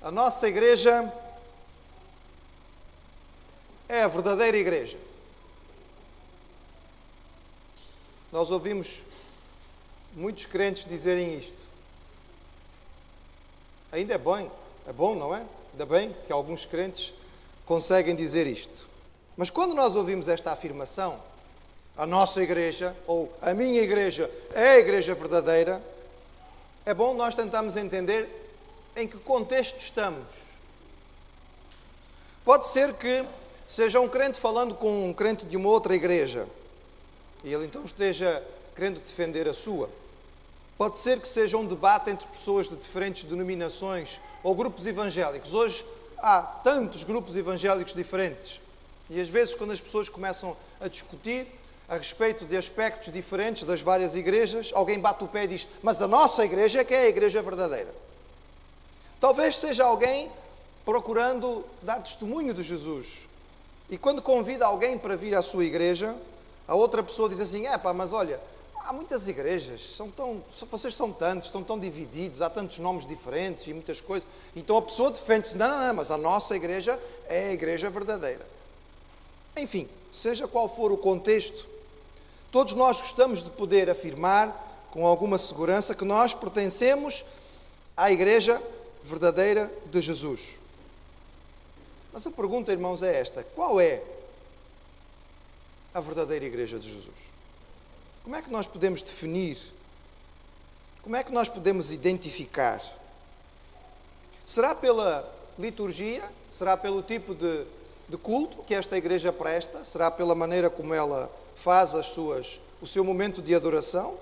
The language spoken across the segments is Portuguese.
A nossa igreja é a verdadeira igreja. Nós ouvimos muitos crentes dizerem isto. Ainda é bom, não é? Ainda bem que alguns crentes conseguem dizer isto. Mas quando nós ouvimos esta afirmação, a nossa igreja, ou a minha igreja, é a igreja verdadeira, é bom nós tentarmos entender em que contexto estamos. Pode ser que seja um crente falando com um crente de uma outra igreja, e ele então esteja querendo defender a sua. Pode ser que seja um debate entre pessoas de diferentes denominações ou grupos evangélicos. Hoje há tantos grupos evangélicos diferentes. E às vezes, quando as pessoas começam a discutir a respeito de aspectos diferentes das várias igrejas, alguém bate o pé e diz: mas a nossa igreja é que é a igreja verdadeira. Talvez seja alguém procurando dar testemunho de Jesus. E quando convida alguém para vir à sua igreja, a outra pessoa diz assim: mas olha, há muitas igrejas, vocês são tantos, estão tão divididos, há tantos nomes diferentes e muitas coisas. Então a pessoa defende-se: não, mas a nossa igreja é a igreja verdadeira. Enfim, seja qual for o contexto, todos nós gostamos de poder afirmar com alguma segurança que nós pertencemos à igreja verdadeira de Jesus. Mas a pergunta, irmãos, é esta: qual é a verdadeira igreja de Jesus? Como é que nós podemos definir? Como é que nós podemos identificar? Será pela liturgia? Será pelo tipo de culto que esta igreja presta? Será pela maneira como ela faz o seu momento de adoração?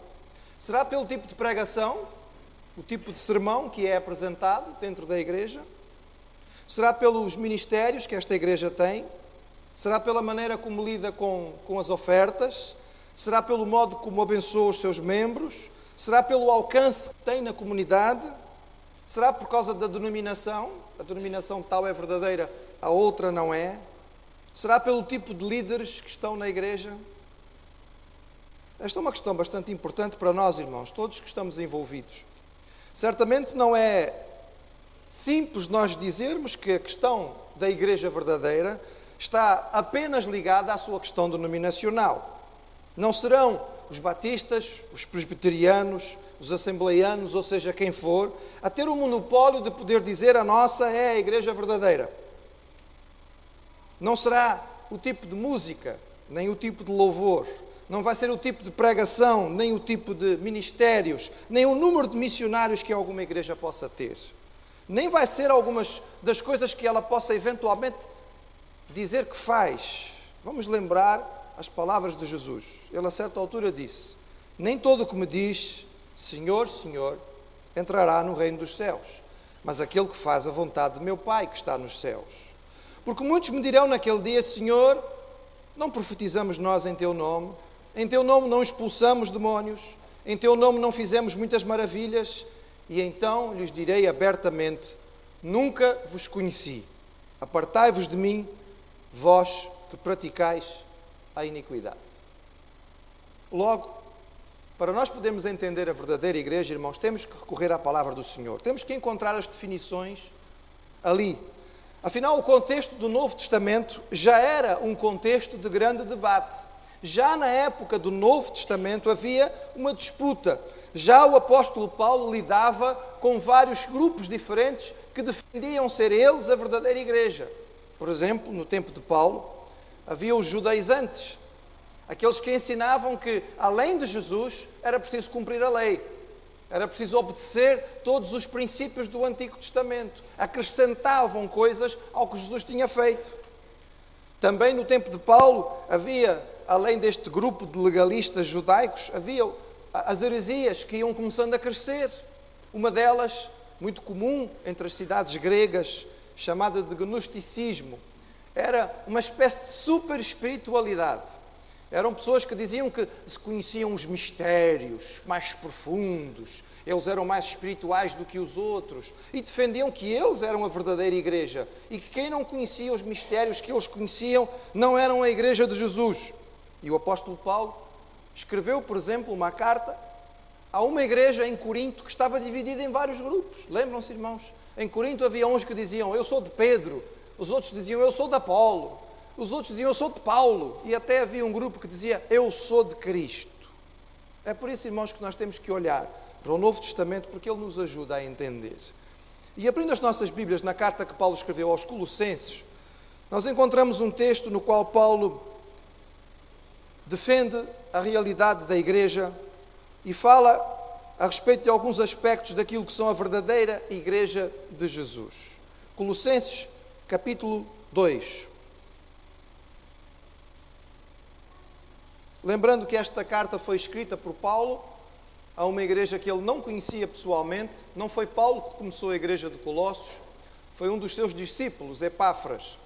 Será pelo tipo de pregação? O tipo de sermão que é apresentado dentro da igreja? Será pelos ministérios que esta igreja tem? Será pela maneira como lida com as ofertas? Será pelo modo como abençoa os seus membros? Será pelo alcance que tem na comunidade? Será por causa da denominação? A denominação tal é verdadeira, a outra não é? Será pelo tipo de líderes que estão na igreja? Esta é uma questão bastante importante para nós, irmãos, todos que estamos envolvidos. Certamente não é simples nós dizermos que a questão da igreja verdadeira está apenas ligada à sua questão denominacional. Não serão os batistas, os presbiterianos, os assembleianos, ou seja, quem for, a ter o monopólio de poder dizer a nossa é a igreja verdadeira. Não será o tipo de música, nem o tipo de louvor. Não vai ser o tipo de pregação, nem o tipo de ministérios, nem o número de missionários que alguma igreja possa ter. Nem vai ser algumas das coisas que ela possa eventualmente dizer que faz. Vamos lembrar as palavras de Jesus. Ele a certa altura disse: nem todo o que me diz Senhor, Senhor, entrará no reino dos céus, mas aquele que faz a vontade de meu Pai que está nos céus. Porque muitos me dirão naquele dia: Senhor, não profetizamos nós em teu nome? Em teu nome não expulsamos demónios? Em teu nome não fizemos muitas maravilhas? E então lhes direi abertamente: nunca vos conheci. Apartai-vos de mim, vós que praticais a iniquidade. Logo, para nós podermos entender a verdadeira igreja, irmãos, temos que recorrer à palavra do Senhor. Temos que encontrar as definições ali. Afinal, o contexto do Novo Testamento já era um contexto de grande debate. Já na época do Novo Testamento havia uma disputa. Já o apóstolo Paulo lidava com vários grupos diferentes que defendiam ser eles a verdadeira igreja. Por exemplo, no tempo de Paulo, havia os judaizantes, aqueles que ensinavam que, além de Jesus, era preciso cumprir a lei. Era preciso obedecer todos os princípios do Antigo Testamento. Acrescentavam coisas ao que Jesus tinha feito. Também no tempo de Paulo havia, além deste grupo de legalistas judaicos, havia as heresias que iam começando a crescer. Uma delas, muito comum entre as cidades gregas, chamada de gnosticismo. Era uma espécie de super espiritualidade. Eram pessoas que diziam que se conheciam os mistérios mais profundos, eles eram mais espirituais do que os outros e defendiam que eles eram a verdadeira igreja e que quem não conhecia os mistérios que eles conheciam não eram a igreja de Jesus. E o apóstolo Paulo escreveu, por exemplo, uma carta a uma igreja em Corinto que estava dividida em vários grupos. Lembram-se, irmãos? Em Corinto havia uns que diziam, eu sou de Pedro. Os outros diziam, eu sou de Apolo. Os outros diziam, eu sou de Paulo. E até havia um grupo que dizia, eu sou de Cristo. É por isso, irmãos, que nós temos que olhar para o Novo Testamento, porque ele nos ajuda a entender. E abrindo as nossas Bíblias na carta que Paulo escreveu aos Colossenses, nós encontramos um texto no qual Paulo defende a realidade da igreja e fala a respeito de alguns aspectos daquilo que são a verdadeira igreja de Jesus. Colossenses, capítulo 2. Lembrando que esta carta foi escrita por Paulo a uma igreja que ele não conhecia pessoalmente. Não foi Paulo que começou a igreja de Colossos, foi um dos seus discípulos, Epáfras,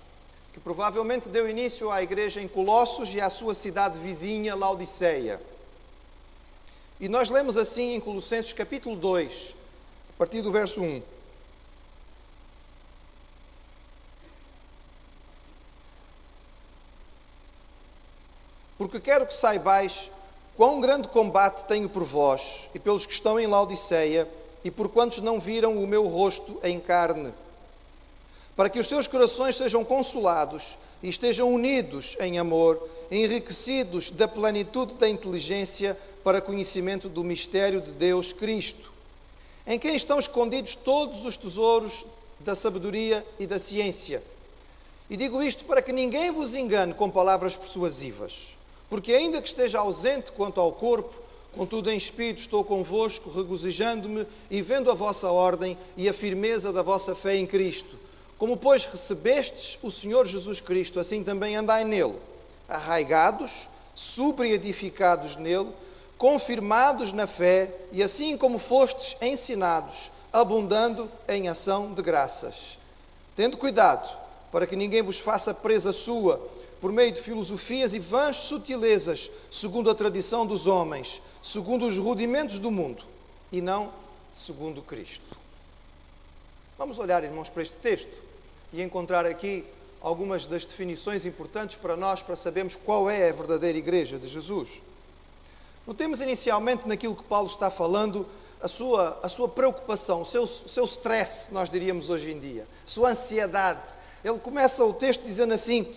que provavelmente deu início à igreja em Colossos e à sua cidade vizinha, Laodiceia. E nós lemos assim em Colossenses capítulo 2, a partir do verso 1. Porque quero que saibais quão grande combate tenho por vós e pelos que estão em Laodiceia e por quantos não viram o meu rosto em carne, para que os seus corações sejam consolados e estejam unidos em amor, enriquecidos da plenitude da inteligência para conhecimento do mistério de Deus Cristo, em quem estão escondidos todos os tesouros da sabedoria e da ciência. E digo isto para que ninguém vos engane com palavras persuasivas, porque ainda que esteja ausente quanto ao corpo, contudo em espírito estou convosco, regozijando-me e vendo a vossa ordem e a firmeza da vossa fé em Cristo. Como, pois, recebestes o Senhor Jesus Cristo, assim também andai nele, arraigados, subedificados nele, confirmados na fé, e assim como fostes ensinados, abundando em ação de graças. Tendo cuidado, para que ninguém vos faça presa sua, por meio de filosofias e vãs sutilezas, segundo a tradição dos homens, segundo os rudimentos do mundo, e não segundo Cristo. Vamos olhar, irmãos, para este texto e encontrar aqui algumas das definições importantes para nós, para sabermos qual é a verdadeira igreja de Jesus. Notemos inicialmente naquilo que Paulo está falando, a sua preocupação, o seu stress, nós diríamos hoje em dia, a sua ansiedade. Ele começa o texto dizendo assim,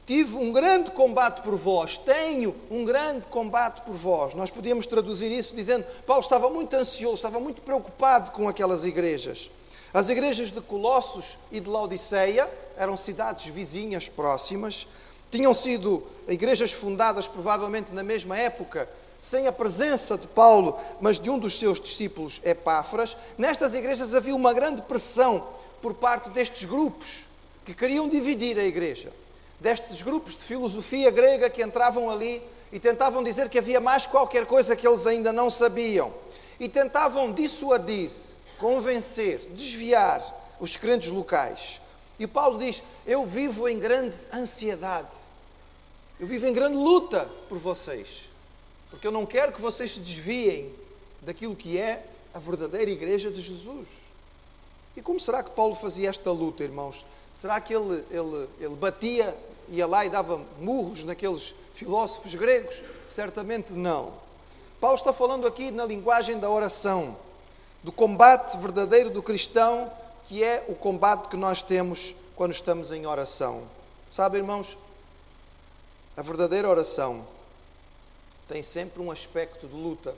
tive um grande combate por vós, tenho um grande combate por vós. Nós podíamos traduzir isso dizendo, Paulo estava muito ansioso, estava muito preocupado com aquelas igrejas. As igrejas de Colossos e de Laodiceia eram cidades vizinhas próximas, tinham sido igrejas fundadas provavelmente na mesma época, sem a presença de Paulo, mas de um dos seus discípulos, Epáfras. Nestas igrejas havia uma grande pressão por parte destes grupos que queriam dividir a igreja. Destes grupos de filosofia grega que entravam ali e tentavam dizer que havia mais qualquer coisa que eles ainda não sabiam. E tentavam dissuadir, convencer, desviar os crentes locais. E Paulo diz, eu vivo em grande ansiedade. Eu vivo em grande luta por vocês. Porque eu não quero que vocês se desviem daquilo que é a verdadeira igreja de Jesus. E como será que Paulo fazia esta luta, irmãos? Será que ele batia, ia lá e dava murros naqueles filósofos gregos? Certamente não. Paulo está falando aqui na linguagem da oração, do combate verdadeiro do cristão, que é o combate que nós temos quando estamos em oração. Sabe, irmãos, a verdadeira oração tem sempre um aspecto de luta,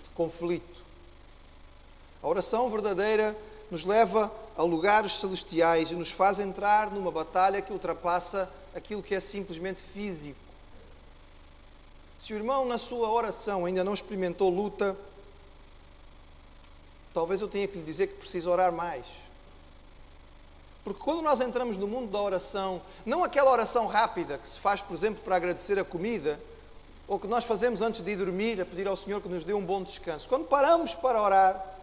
de conflito. A oração verdadeira nos leva a lugares celestiais e nos faz entrar numa batalha que ultrapassa aquilo que é simplesmente físico. Se o irmão na sua oração ainda não experimentou luta, talvez eu tenha que lhe dizer que precisa orar mais. Porque quando nós entramos no mundo da oração, não aquela oração rápida que se faz, por exemplo, para agradecer a comida, ou que nós fazemos antes de ir dormir, a pedir ao Senhor que nos dê um bom descanso. Quando paramos para orar,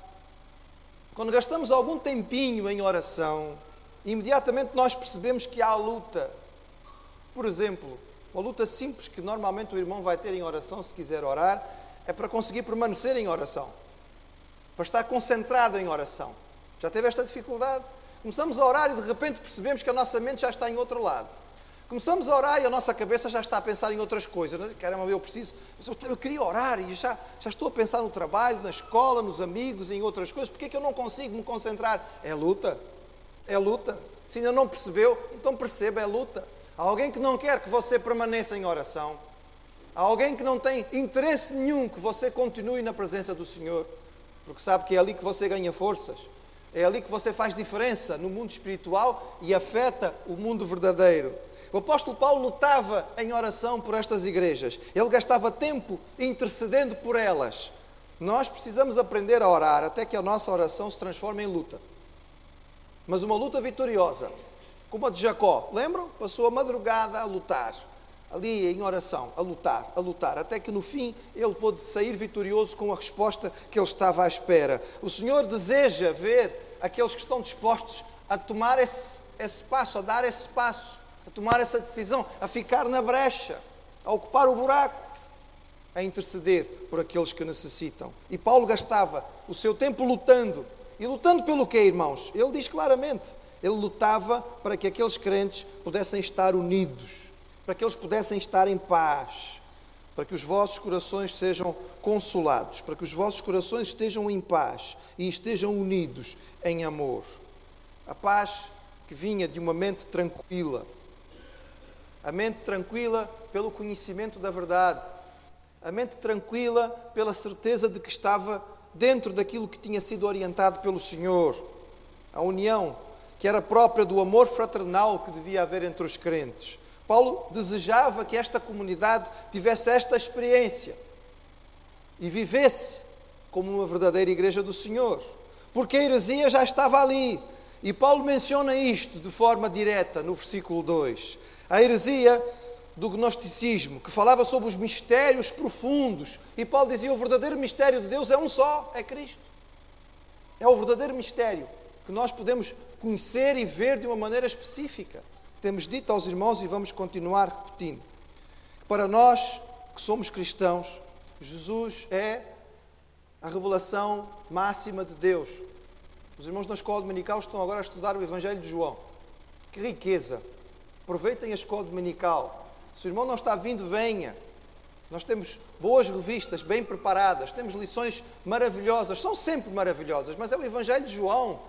quando gastamos algum tempinho em oração, imediatamente nós percebemos que há luta. Por exemplo, uma luta simples que normalmente o irmão vai ter em oração, se quiser orar, é para conseguir permanecer em oração, para estar concentrado em oração. Já teve esta dificuldade? Começamos a orar e de repente percebemos que a nossa mente já está em outro lado. Começamos a orar e a nossa cabeça já está a pensar em outras coisas. Caramba, eu queria orar e já estou a pensar no trabalho, na escola, nos amigos, em outras coisas. Por que é que eu não consigo me concentrar? É luta. É luta. Se ainda não percebeu, então perceba, é luta. Há alguém que não quer que você permaneça em oração. Há alguém que não tem interesse nenhum que você continue na presença do Senhor. Porque sabe que é ali que você ganha forças. É ali que você faz diferença no mundo espiritual e afeta o mundo verdadeiro. O apóstolo Paulo lutava em oração por estas igrejas. Ele gastava tempo intercedendo por elas. Nós precisamos aprender a orar até que a nossa oração se transforme em luta. Mas uma luta vitoriosa, como a de Jacó. Lembram? Passou a madrugada a lutar. Ali em oração, a lutar, até que no fim ele pôde sair vitorioso com a resposta que ele estava à espera. O Senhor deseja ver aqueles que estão dispostos a tomar esse passo, a dar esse passo, a tomar essa decisão, a ficar na brecha, a ocupar o buraco, a interceder por aqueles que necessitam. E Paulo gastava o seu tempo lutando. E lutando pelo quê, irmãos? Ele diz claramente, ele lutava para que aqueles crentes pudessem estar unidos, para que eles pudessem estar em paz, para que os vossos corações sejam consolados, para que os vossos corações estejam em paz e estejam unidos em amor. A paz que vinha de uma mente tranquila. A mente tranquila pelo conhecimento da verdade. A mente tranquila pela certeza de que estava dentro daquilo que tinha sido orientado pelo Senhor. A união que era própria do amor fraternal que devia haver entre os crentes. Paulo desejava que esta comunidade tivesse esta experiência e vivesse como uma verdadeira igreja do Senhor. Porque a heresia já estava ali. E Paulo menciona isto de forma direta no versículo 2. A heresia do gnosticismo, que falava sobre os mistérios profundos. E Paulo dizia, o verdadeiro mistério de Deus é um só, é Cristo. É o verdadeiro mistério que nós podemos conhecer e ver de uma maneira específica. Temos dito aos irmãos e vamos continuar repetindo. Que para nós que somos cristãos, Jesus é a revelação máxima de Deus. Os irmãos na escola dominical estão agora a estudar o Evangelho de João. Que riqueza! Aproveitem a escola dominical. Se o irmão não está vindo, venha. Nós temos boas revistas, bem preparadas, temos lições maravilhosas, são sempre maravilhosas, mas é o Evangelho de João.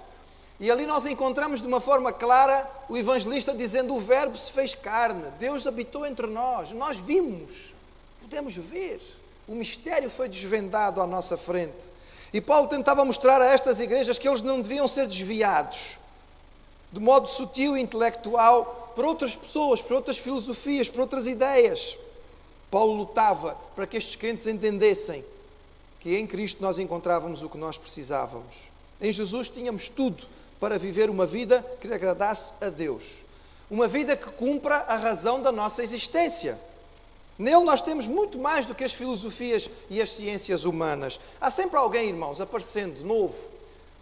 E ali nós encontramos de uma forma clara o evangelista dizendo, o Verbo se fez carne, Deus habitou entre nós vimos, podemos ver, o mistério foi desvendado à nossa frente. E Paulo tentava mostrar a estas igrejas que eles não deviam ser desviados, de modo sutil e intelectual, por outras pessoas, por outras filosofias, por outras ideias. Paulo lutava para que estes crentes entendessem que em Cristo nós encontrávamos o que nós precisávamos. Em Jesus tínhamos tudo para viver uma vida que agradasse a Deus. Uma vida que cumpra a razão da nossa existência. Nele nós temos muito mais do que as filosofias e as ciências humanas. Há sempre alguém, irmãos, aparecendo de novo,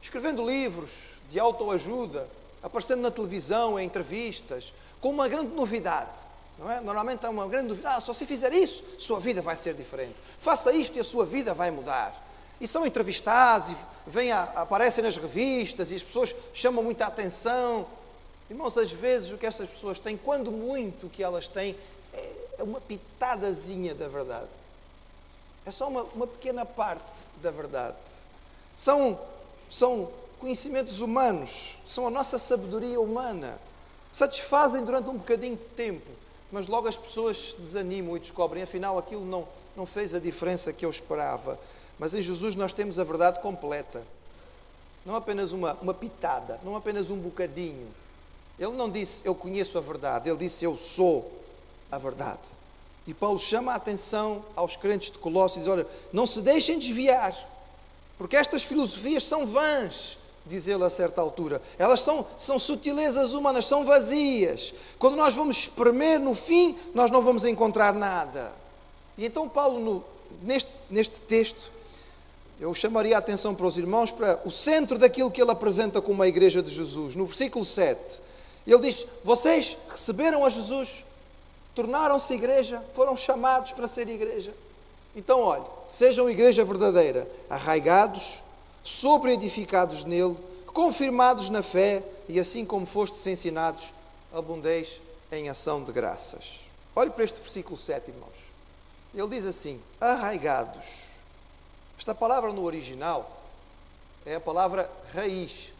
escrevendo livros de autoajuda, aparecendo na televisão, em entrevistas, com uma grande novidade. Não é? Normalmente há uma grande novidade. Se você fizer isso, sua vida vai ser diferente. Faça isto e a sua vida vai mudar. E são entrevistados, e aparecem nas revistas, e as pessoas chamam muita atenção. Irmãos, às vezes o que essas pessoas têm, quando muito o que elas têm, é uma pitadazinha da verdade. É só uma pequena parte da verdade. São conhecimentos humanos, são a nossa sabedoria humana. Satisfazem durante um bocadinho de tempo, mas logo as pessoas se desanimam e descobrem, afinal, aquilo não fez a diferença que eu esperava. Mas em Jesus nós temos a verdade completa. Não apenas uma pitada, não apenas um bocadinho. Ele não disse, eu conheço a verdade. Ele disse, eu sou a verdade. E Paulo chama a atenção aos crentes de Colossos e diz, olha, não se deixem desviar, porque estas filosofias são vãs, diz ele a certa altura. Elas são sutilezas humanas, são vazias. Quando nós vamos espremer no fim, nós não vamos encontrar nada. E então Paulo, neste texto, eu chamaria a atenção para os irmãos para o centro daquilo que ele apresenta como a igreja de Jesus. No versículo 7, ele diz, vocês receberam a Jesus, tornaram-se igreja, foram chamados para ser igreja. Então, olhe, sejam igreja verdadeira, arraigados, sobre-edificados nele, confirmados na fé, e assim como fostes ensinados, abundeis em ação de graças. Olhe para este versículo 7, irmãos. Ele diz assim, arraigados. Esta palavra no original é a palavra raiz.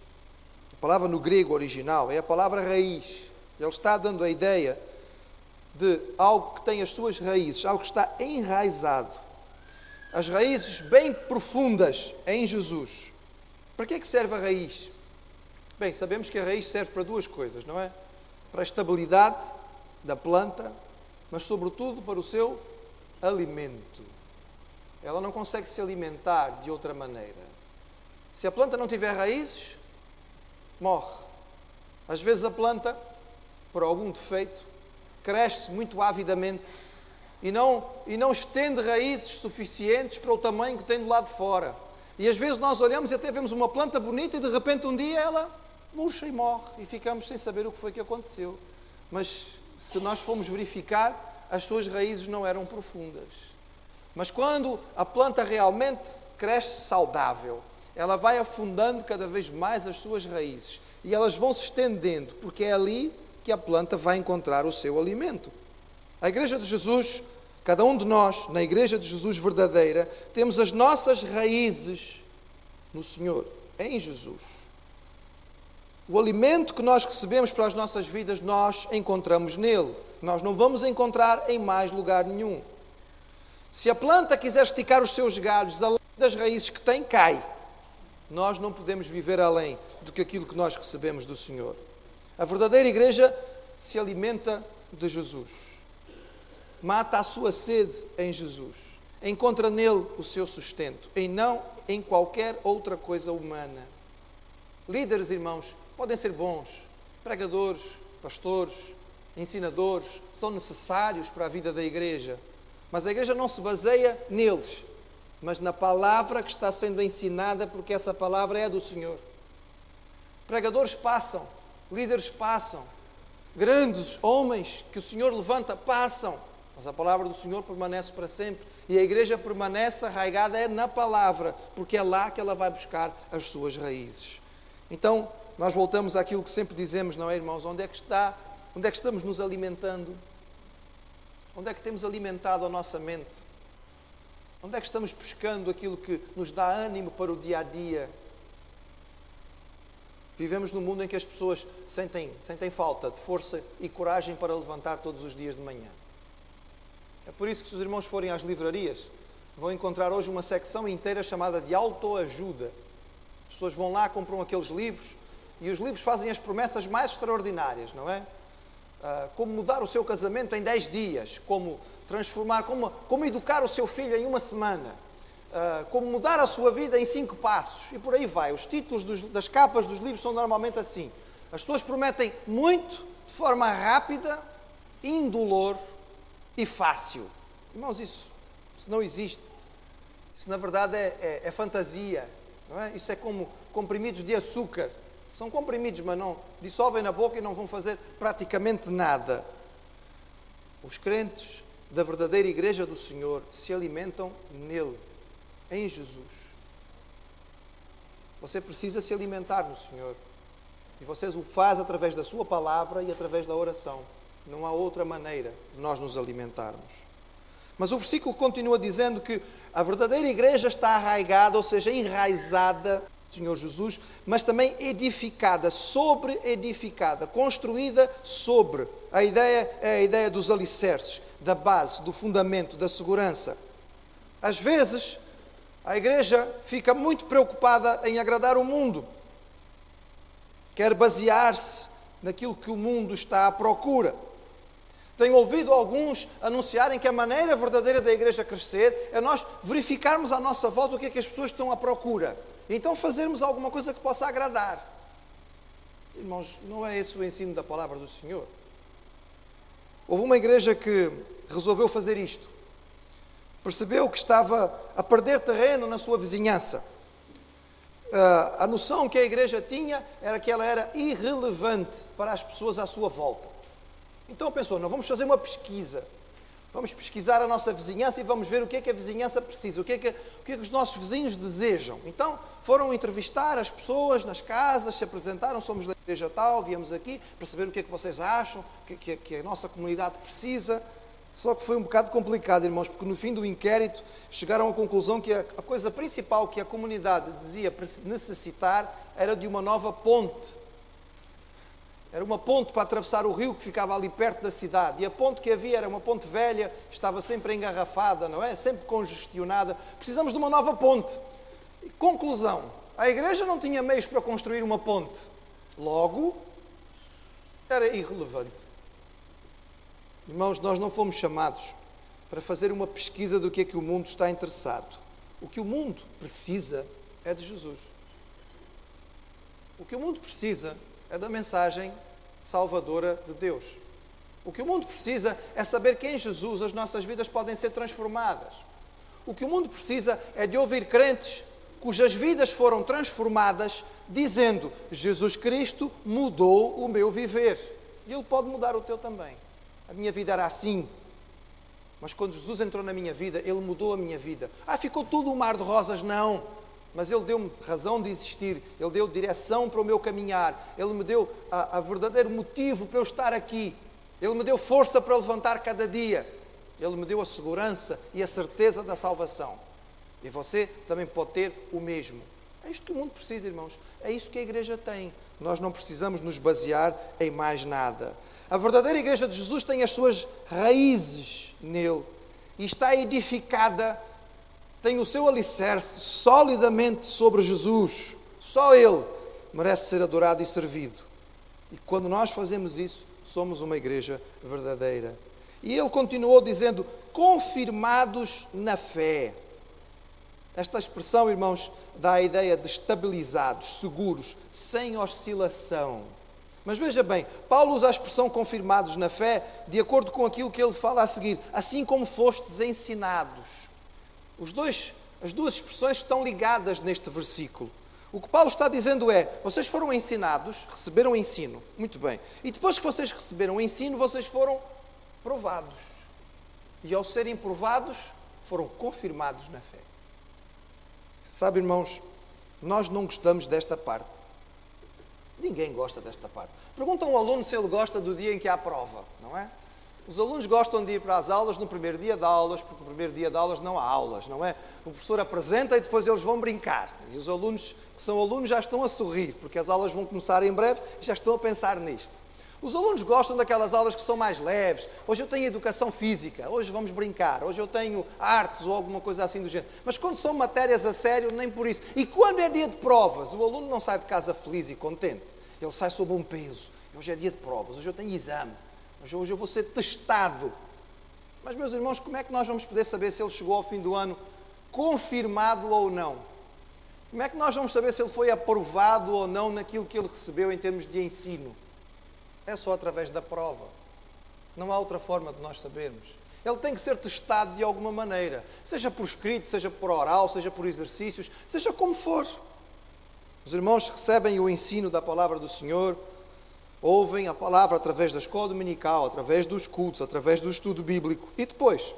A palavra no grego original é a palavra raiz. Ele está dando a ideia de algo que tem as suas raízes, algo que está enraizado. As raízes bem profundas em Jesus. Para que é que serve a raiz? Bem, sabemos que a raiz serve para duas coisas, não é? Para a estabilidade da planta, mas sobretudo para o seu alimento. Ela não consegue se alimentar de outra maneira. Se a planta não tiver raízes, morre. Às vezes a planta, por algum defeito, cresce muito avidamente e não estende raízes suficientes para o tamanho que tem do lado de fora. E às vezes nós olhamos e até vemos uma planta bonita e de repente um dia ela murcha e morre e ficamos sem saber o que foi que aconteceu. Mas se nós formos verificar, as suas raízes não eram profundas. Mas quando a planta realmente cresce saudável, ela vai afundando cada vez mais as suas raízes e elas vão se estendendo, porque é ali que a planta vai encontrar o seu alimento. A Igreja de Jesus, cada um de nós, na Igreja de Jesus verdadeira, temos as nossas raízes no Senhor, em Jesus. O alimento que nós recebemos para as nossas vidas, nós encontramos nele. Nós não vamos encontrar em mais lugar nenhum. Se a planta quiser esticar os seus galhos além das raízes que tem, cai. Nós não podemos viver além do que aquilo que nós recebemos do Senhor. A verdadeira igreja se alimenta de Jesus. Mata a sua sede em Jesus. Encontra nele o seu sustento, e não em qualquer outra coisa humana. Líderes, irmãos, podem ser bons. Pregadores, pastores, ensinadores, são necessários para a vida da igreja. Mas a igreja não se baseia neles, mas na palavra que está sendo ensinada, porque essa palavra é do Senhor. Pregadores passam, líderes passam, grandes homens que o Senhor levanta passam, mas a palavra do Senhor permanece para sempre e a igreja permanece arraigada na palavra, porque é lá que ela vai buscar as suas raízes. Então, nós voltamos àquilo que sempre dizemos, não é, irmãos? Onde é que estamos nos alimentando? Onde é que temos alimentado a nossa mente? Onde é que estamos buscando aquilo que nos dá ânimo para o dia a dia? Vivemos num mundo em que as pessoas sentem falta de força e coragem para levantar todos os dias de manhã. É por isso que, se os irmãos forem às livrarias, vão encontrar hoje uma secção inteira chamada de autoajuda. As pessoas vão lá, compram aqueles livros e os livros fazem as promessas mais extraordinárias, não é? Como mudar o seu casamento em 10 dias, como transformar, como educar o seu filho em uma semana, como mudar a sua vida em 5 passos, e por aí vai. Os títulos das capas dos livros são normalmente assim. As pessoas prometem muito, de forma rápida, indolor e fácil. Irmãos, isso não existe. Isso, na verdade, é fantasia, não é? Isso é como comprimidos de açúcar. São comprimidos, mas não dissolvem na boca e não vão fazer praticamente nada. Os crentes da verdadeira igreja do Senhor se alimentam nele, em Jesus. Você precisa se alimentar no Senhor. E você o faz através da sua palavra e através da oração. Não há outra maneira de nós nos alimentarmos. Mas o versículo continua dizendo que a verdadeira igreja está arraigada, ou seja, enraizada no Senhor Jesus, mas também edificada, sobre-edificada, construída sobre. A ideia é a ideia dos alicerces, da base, do fundamento, da segurança. Às vezes, a igreja fica muito preocupada em agradar o mundo. Quer basear-se naquilo que o mundo está à procura. Tenho ouvido alguns anunciarem que a maneira verdadeira da igreja crescer é nós verificarmos à nossa volta o que é que as pessoas estão à procura. E então fazermos alguma coisa que possa agradar. Irmãos, não é esse o ensino da palavra do Senhor. Houve uma igreja que resolveu fazer isto. Percebeu que estava a perder terreno na sua vizinhança. A noção que a igreja tinha era que ela era irrelevante para as pessoas à sua volta. Então pensou, não, vamos fazer uma pesquisa Vamos pesquisar a nossa vizinhança e vamos ver o que é que a vizinhança precisa, o que é que os nossos vizinhos desejam. Então, foram entrevistar as pessoas nas casas, se apresentaram, somos da igreja tal, viemos aqui para saber o que é que vocês acham, que a nossa comunidade precisa. Só que foi um bocado complicado, irmãos, porque no fim do inquérito chegaram à conclusão que a coisa principal que a comunidade dizia necessitar era de uma nova ponte. Era uma ponte para atravessar o rio que ficava ali perto da cidade. E a ponte que havia era uma ponte velha, estava sempre engarrafada, não é? Sempre congestionada. Precisamos de uma nova ponte. E, conclusão, a igreja não tinha meios para construir uma ponte. Logo, era irrelevante. Irmãos, nós não fomos chamados para fazer uma pesquisa do que é que o mundo está interessado. O que o mundo precisa é de Jesus. O que o mundo precisa é da mensagem salvadora de Deus. O que o mundo precisa é saber que em Jesus as nossas vidas podem ser transformadas. O que o mundo precisa é de ouvir crentes cujas vidas foram transformadas, dizendo: Jesus Cristo mudou o meu viver. E Ele pode mudar o teu também. A minha vida era assim, mas quando Jesus entrou na minha vida, Ele mudou a minha vida. Ficou tudo um mar de rosas? Não. Mas Ele deu-me razão de existir, Ele deu direção para o meu caminhar, Ele me deu a verdadeiro motivo para eu estar aqui, Ele me deu força para levantar cada dia, Ele me deu a segurança e a certeza da salvação. E você também pode ter o mesmo. É isto que o mundo precisa, irmãos. É isso que a igreja tem. Nós não precisamos nos basear em mais nada. A verdadeira igreja de Jesus tem as suas raízes nele e está edificada, tem o seu alicerce solidamente sobre Jesus. Só Ele merece ser adorado e servido. E quando nós fazemos isso, somos uma igreja verdadeira. E ele continuou dizendo: confirmados na fé. Esta expressão, irmãos, dá a ideia de estabilizados, seguros, sem oscilação. Mas veja bem, Paulo usa a expressão confirmados na fé de acordo com aquilo que ele fala a seguir. Assim como fostes ensinados. As duas expressões estão ligadas neste versículo. O que Paulo está dizendo é: vocês foram ensinados, receberam ensino, muito bem. E depois que vocês receberam o ensino, vocês foram provados. E ao serem provados, foram confirmados na fé. Sabe, irmãos, nós não gostamos desta parte. Ninguém gosta desta parte. Pergunta a um aluno se ele gosta do dia em que há prova, não é? Os alunos gostam de ir para as aulas no primeiro dia de aulas, porque no primeiro dia de aulas não há aulas, não é? O professor apresenta e depois eles vão brincar. E os alunos que são alunos já estão a sorrir, porque as aulas vão começar em breve e já estão a pensar nisto. Os alunos gostam daquelas aulas que são mais leves. Hoje eu tenho educação física, hoje vamos brincar, hoje eu tenho artes ou alguma coisa assim do género. Mas quando são matérias a sério, nem por isso. E quando é dia de provas, o aluno não sai de casa feliz e contente. Ele sai sob um peso. Hoje é dia de provas, hoje eu tenho exame, hoje eu vou ser testado. Mas, meus irmãos, como é que nós vamos poder saber se ele chegou ao fim do ano confirmado ou não? Como é que nós vamos saber se ele foi aprovado ou não naquilo que ele recebeu em termos de ensino? É só através da prova. Não há outra forma de nós sabermos. Ele tem que ser testado de alguma maneira, seja por escrito, seja por oral, seja por exercícios, seja como for. Os irmãos recebem o ensino da palavra do Senhor, ouvem a palavra através da escola dominical, através dos cultos, através do estudo bíblico. E depois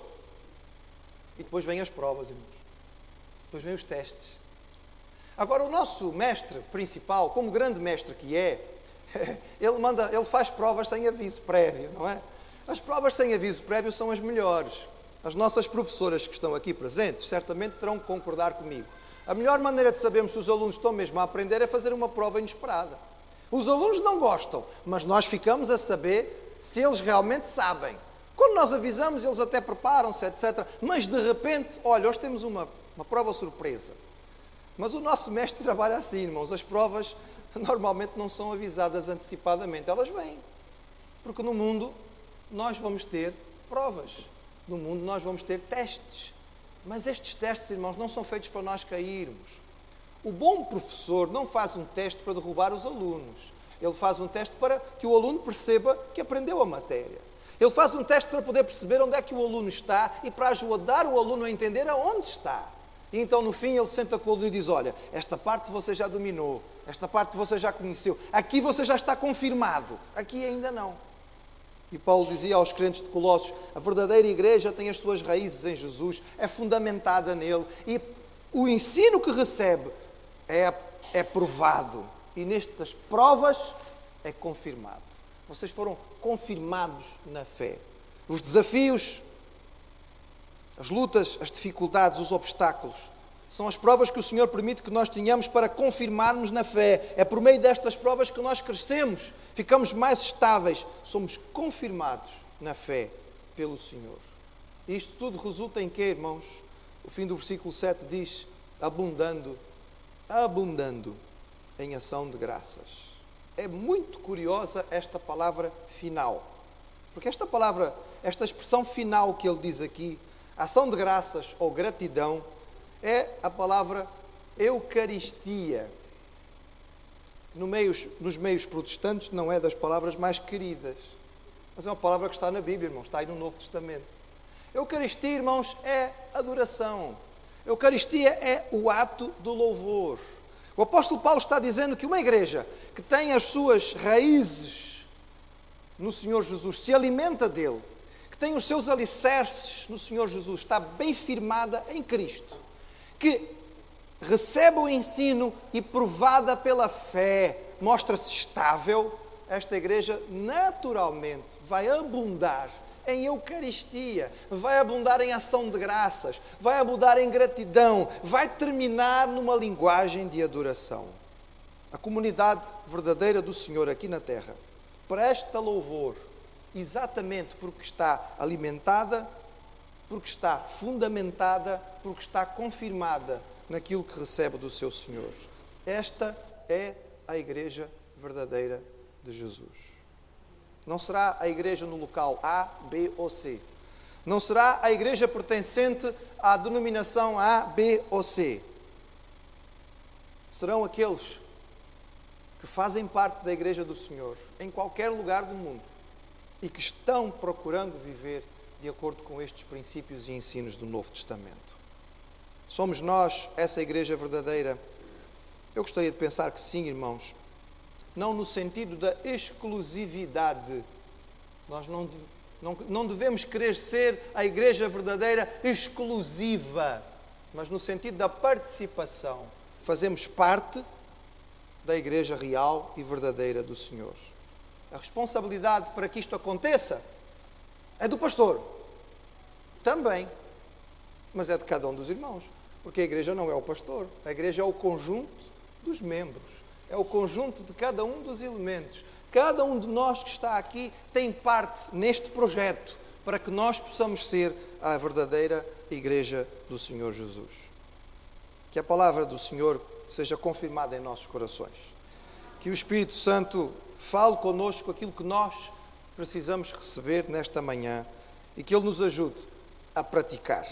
vêm as provas, irmãos. Depois vêm os testes. Agora, o nosso mestre principal, como grande mestre que é, ele faz provas sem aviso prévio, não é? As provas sem aviso prévio são as melhores. As nossas professoras que estão aqui presentes certamente terão que concordar comigo. A melhor maneira de sabermos se os alunos estão mesmo a aprender é fazer uma prova inesperada. Os alunos não gostam, mas nós ficamos a saber se eles realmente sabem. Quando nós avisamos, eles até preparam-se, etc. Mas de repente, olha, hoje temos uma prova surpresa. Mas o nosso mestre trabalha assim, irmãos. As provas normalmente não são avisadas antecipadamente. Elas vêm. Porque no mundo nós vamos ter provas. No mundo nós vamos ter testes. Mas estes testes, irmãos, não são feitos para nós cairmos. O bom professor não faz um teste para derrubar os alunos. Ele faz um teste para que o aluno perceba que aprendeu a matéria. Ele faz um teste para poder perceber onde é que o aluno está e para ajudar o aluno a entender aonde está. E então, no fim, ele senta com o aluno e diz: olha, esta parte você já dominou, esta parte você já conheceu, aqui você já está confirmado, aqui ainda não. E Paulo dizia aos crentes de Colossos, a verdadeira igreja tem as suas raízes em Jesus, é fundamentada nele e o ensino que recebe é provado. E nestas provas é confirmado. Vocês foram confirmados na fé. Os desafios, as lutas, as dificuldades, os obstáculos, são as provas que o Senhor permite que nós tenhamos para confirmarmos na fé. É por meio destas provas que nós crescemos, ficamos mais estáveis, somos confirmados na fé pelo Senhor. E isto tudo resulta em quê, irmãos? O fim do versículo 7 diz, abundando em ação de graças. É muito curiosa esta palavra final. Porque esta expressão final que ele diz aqui, ação de graças ou gratidão, é a palavra Eucaristia. Nos meios protestantes não é das palavras mais queridas, mas é uma palavra que está na Bíblia, irmãos, está aí no Novo Testamento. Eucaristia, irmãos, é adoração. Eucaristia é o ato do louvor. O apóstolo Paulo está dizendo que uma igreja que tem as suas raízes no Senhor Jesus, se alimenta dele, que tem os seus alicerces no Senhor Jesus, está bem firmada em Cristo, que recebe o ensino e provada pela fé, mostra-se estável, esta igreja naturalmente vai abundar em Eucaristia, vai abundar em ação de graças, vai abundar em gratidão, vai terminar numa linguagem de adoração. A comunidade verdadeira do Senhor aqui na terra presta louvor exatamente porque está alimentada, porque está fundamentada, porque está confirmada naquilo que recebe do seu Senhor. Esta é a igreja verdadeira de Jesus. Não será a igreja no local A, B ou C. Não será a igreja pertencente à denominação A, B ou C. Serão aqueles que fazem parte da igreja do Senhor em qualquer lugar do mundo e que estão procurando viver de acordo com estes princípios e ensinos do Novo Testamento. Somos nós essa igreja verdadeira? Eu gostaria de pensar que sim, irmãos. Não no sentido da exclusividade. Nós não devemos querer ser a igreja verdadeira exclusiva, mas no sentido da participação. Fazemos parte da igreja real e verdadeira do Senhor. A responsabilidade para que isto aconteça é do pastor. Também. Mas é de cada um dos irmãos. Porque a igreja não é o pastor. A igreja é o conjunto dos membros. É o conjunto de cada um dos elementos. Cada um de nós que está aqui tem parte neste projeto para que nós possamos ser a verdadeira igreja do Senhor Jesus. Que a palavra do Senhor seja confirmada em nossos corações. Que o Espírito Santo fale connosco aquilo que nós precisamos receber nesta manhã e que Ele nos ajude a praticar.